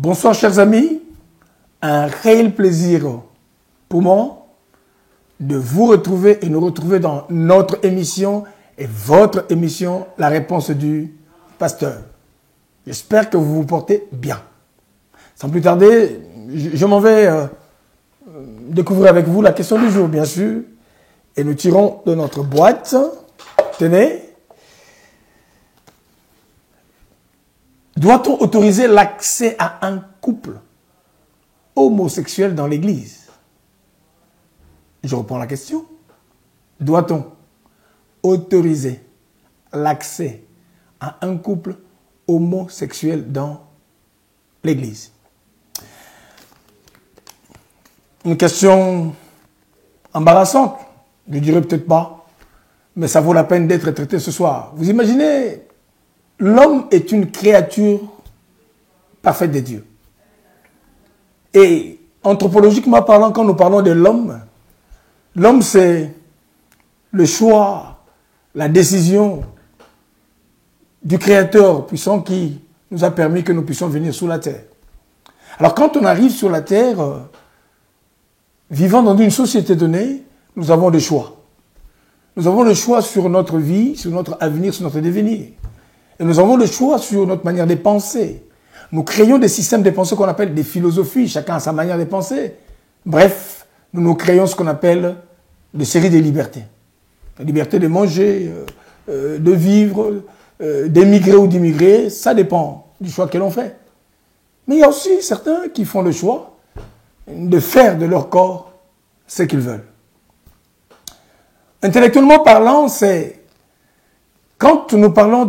Bonsoir chers amis, un réel plaisir pour moi de vous retrouver et nous retrouver dans notre émission et votre émission, la réponse du pasteur. J'espère que vous vous portez bien. Sans plus tarder, je m'en vais découvrir avec vous la question du jour, bien sûr, et nous tirons de notre boîte. Tenez. Doit-on autoriser l'accès à un couple homosexuel dans l'Église? Je reprends la question. Doit-on autoriser l'accès à un couple homosexuel dans l'Église? Une question embarrassante, je dirais peut-être pas, mais ça vaut la peine d'être traité ce soir. Vous imaginez, l'homme est une créature parfaite de Dieu. Et anthropologiquement parlant, quand nous parlons de l'homme, l'homme c'est le choix, la décision du Créateur puissant qui nous a permis que nous puissions venir sur la terre. Alors quand on arrive sur la terre, vivant dans une société donnée, nous avons le choix. Nous avons le choix sur notre vie, sur notre avenir, sur notre devenir. Et nous avons le choix sur notre manière de penser. Nous créons des systèmes de pensée qu'on appelle des philosophies, chacun a sa manière de penser. Bref, nous créons ce qu'on appelle des séries de libertés. La liberté de manger, de vivre, d'émigrer ou d'immigrer, ça dépend du choix que l'on fait. Mais il y a aussi certains qui font le choix de faire de leur corps ce qu'ils veulent. Intellectuellement parlant, c'est quand nous parlons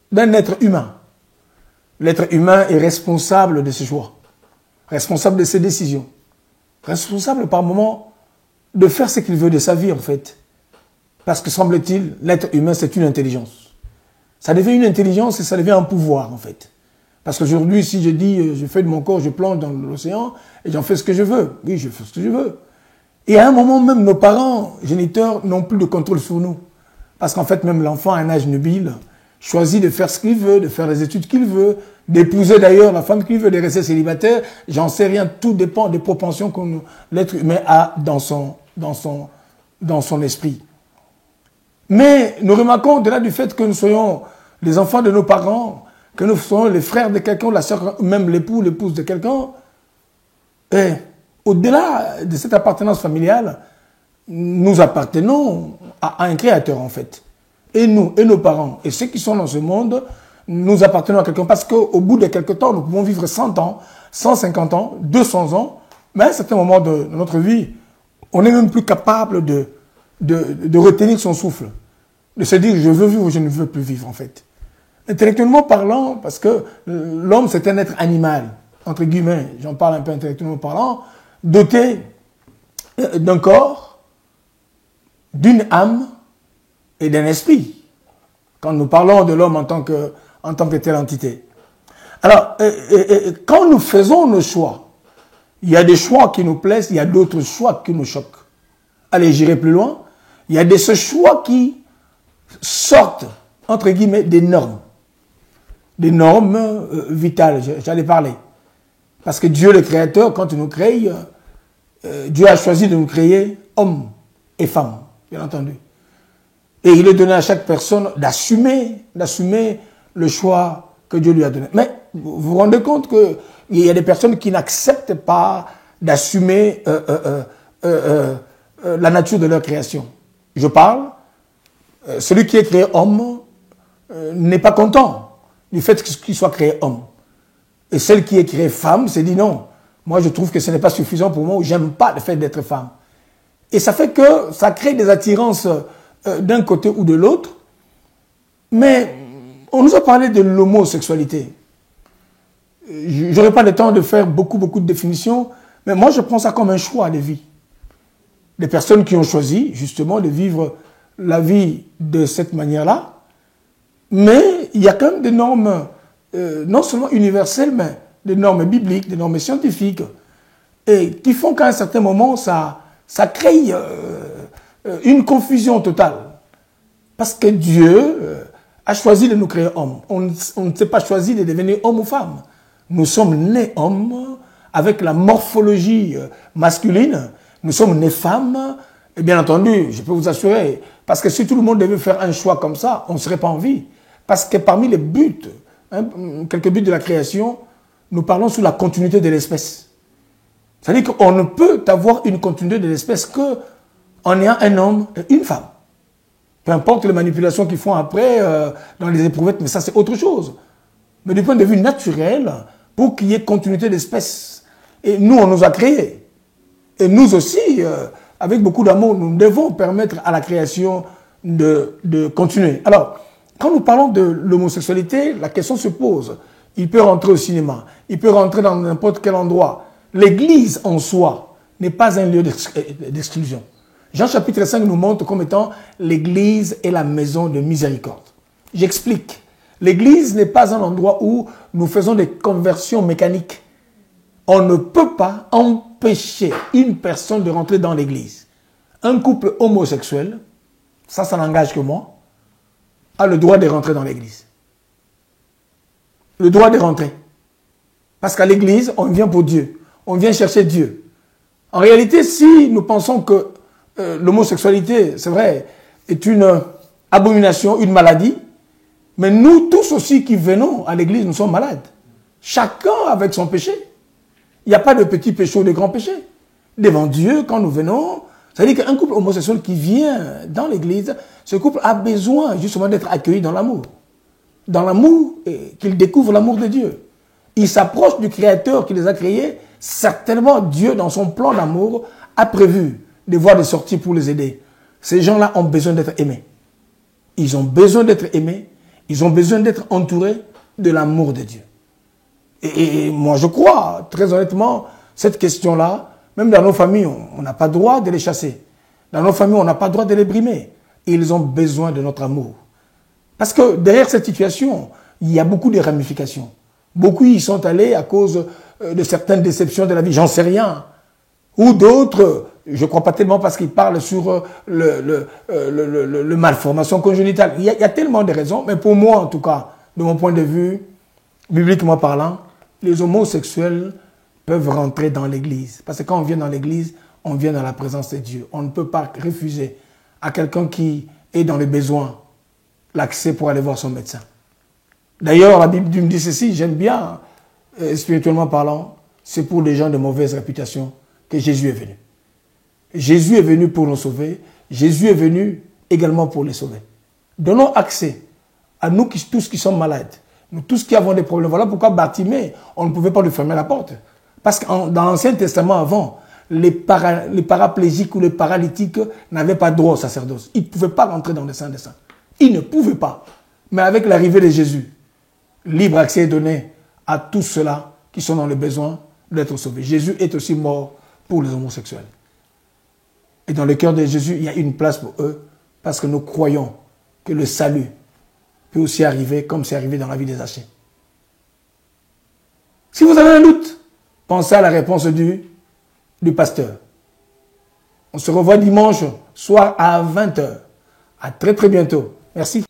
d'un être humain. L'être humain est responsable de ses choix, responsable de ses décisions, responsable par moment de faire ce qu'il veut de sa vie en fait. Parce que semble-t-il, l'être humain c'est une intelligence. Ça devient une intelligence et ça devient un pouvoir en fait. Parce qu'aujourd'hui, si je dis, je fais de mon corps, je plonge dans l'océan et j'en fais ce que je veux. Oui, je fais ce que je veux. Et à un moment même, nos parents, géniteurs, n'ont plus de contrôle sur nous. Parce qu'en fait, même l'enfant à un âge nubile choisit de faire ce qu'il veut, de faire les études qu'il veut, d'épouser d'ailleurs la femme qu'il veut, de rester célibataire. J'en sais rien, tout dépend des propensions que l'être humain a dans son esprit. Mais nous remarquons, au-delà du fait que nous soyons les enfants de nos parents, que nous soyons les frères de quelqu'un, la sœur, même l'époux, l'épouse de quelqu'un, et au-delà de cette appartenance familiale, nous appartenons à un créateur en fait. Et nous, et nos parents, et ceux qui sont dans ce monde, nous appartenons à quelqu'un. Parce qu'au bout de quelques temps, nous pouvons vivre 100 ans, 150 ans, 200 ans, mais à un certain moment de notre vie, on n'est même plus capable de retenir son souffle. De se dire, je veux vivre ou je ne veux plus vivre en fait. Intellectuellement parlant, parce que l'homme c'est un être animal, entre guillemets, j'en parle un peu intellectuellement parlant, doté d'un corps, d'une âme et d'un esprit. Quand nous parlons de l'homme en tant que telle entité. Alors, quand nous faisons nos choix, il y a des choix qui nous plaisent, il y a d'autres choix qui nous choquent. Allez, j'irai plus loin. Il y a des choix qui sortent, entre guillemets, des normes. Des normes vitales, j'allais parler. Parce que Dieu, le Créateur, quand il nous crée, Dieu a choisi de nous créer hommes et femmes, bien entendu. Et il est donné à chaque personne d'assumer le choix que Dieu lui a donné. Mais vous vous rendez compte qu'il y a des personnes qui n'acceptent pas d'assumer la nature de leur création. Je parle, celui qui est créé homme n'est pas content du fait qu'il soit créé homme. Et celle qui est créée femme s'est dit non, moi je trouve que ce n'est pas suffisant pour moi, ou j'aime pas le fait d'être femme. Et ça fait que ça crée des attirances d'un côté ou de l'autre. Mais on nous a parlé de l'homosexualité. Je n'aurai pas le temps de faire beaucoup de définitions, mais moi je prends ça comme un choix de vie. Des personnes qui ont choisi justement de vivre la vie de cette manière-là. Mais il y a quand même des normes, non seulement universelles, mais des normes bibliques, des normes scientifiques, et qui font qu'à un certain moment, ça crée une confusion totale. Parce que Dieu a choisi de nous créer hommes. On ne s'est pas choisi de devenir homme ou femme. Nous sommes nés hommes avec la morphologie masculine. Nous sommes nés femmes. Et bien entendu, je peux vous assurer, parce que si tout le monde devait faire un choix comme ça, on ne serait pas en vie. Parce que parmi les buts, quelques buts de la création, nous parlons sur la continuité de l'espèce. C'est-à-dire qu'on ne peut avoir une continuité de l'espèce qu'en ayant un homme et une femme. Peu importe les manipulations qu'ils font après dans les éprouvettes, mais ça c'est autre chose. Mais du point de vue naturel, pour qu'il y ait continuité d'espèce, et nous on nous a créés, et nous aussi, avec beaucoup d'amour, nous devons permettre à la création de continuer. Alors, quand nous parlons de l'homosexualité, la question se pose. Il peut rentrer au cinéma, il peut rentrer dans n'importe quel endroit. L'Église en soi n'est pas un lieu d'exclusion. Jean chapitre 5 nous montre comme étant l'Église est la maison de miséricorde. J'explique. L'Église n'est pas un endroit où nous faisons des conversions mécaniques. On ne peut pas empêcher une personne de rentrer dans l'Église. Un couple homosexuel, ça n'engage que moi, a le droit de rentrer dans l'Église. Le droit de rentrer. Parce qu'à l'Église, on vient pour Dieu. On vient chercher Dieu. En réalité, si nous pensons que l'homosexualité, c'est vrai, est une abomination, une maladie, mais nous tous aussi qui venons à l'Église, nous sommes malades. Chacun avec son péché. Il n'y a pas de petit péché ou de grand péché. Devant Dieu, quand nous venons, c'est-à-dire qu'un couple homosexuel qui vient dans l'Église, ce couple a besoin justement d'être accueilli dans l'amour. Dans l'amour, qu'il découvre l'amour de Dieu. Il s'approche du Créateur qui les a créés. Certainement, Dieu, dans son plan d'amour, a prévu des voies de sortie pour les aider. Ces gens-là ont besoin d'être aimés. Ils ont besoin d'être aimés. Ils ont besoin d'être entourés de l'amour de Dieu. Et moi, je crois, très honnêtement, cette question-là, même dans nos familles, on n'a pas le droit de les chasser. Dans nos familles, on n'a pas le droit de les brimer. Ils ont besoin de notre amour. Parce que derrière cette situation, il y a beaucoup de ramifications. Beaucoup y sont allés à cause de certaines déceptions de la vie, j'en sais rien. Ou d'autres, je ne crois pas tellement parce qu'ils parlent sur le malformation congénitale. Il y a tellement de raisons, mais pour moi en tout cas, de mon point de vue, bibliquement parlant, les homosexuels peuvent rentrer dans l'église. Parce que quand on vient dans l'église, on vient dans la présence de Dieu. On ne peut pas refuser à quelqu'un qui est dans les besoins l'accès pour aller voir son médecin. D'ailleurs, la Bible me dit ceci, j'aime bien, spirituellement parlant, c'est pour les gens de mauvaise réputation que Jésus est venu. Jésus est venu pour nous sauver, Jésus est venu également pour les sauver. Donnons accès à nous tous qui sommes malades, nous tous qui avons des problèmes. Voilà pourquoi Bartimée, on ne pouvait pas lui fermer la porte. Parce que dans l'Ancien Testament avant, les paraplégiques ou les paralytiques n'avaient pas droit au sacerdoce. Ils ne pouvaient pas rentrer dans le Saint des Saints. Ils ne pouvaient pas. Mais avec l'arrivée de Jésus, libre accès est donné à tous ceux-là qui sont dans le besoin d'être sauvés. Jésus est aussi mort pour les homosexuels. Et dans le cœur de Jésus, il y a une place pour eux parce que nous croyons que le salut peut aussi arriver comme c'est arrivé dans la vie des Zachée. Si vous avez un doute, pensez à la réponse du pasteur. On se revoit dimanche soir à 20 h. À très très bientôt. Merci.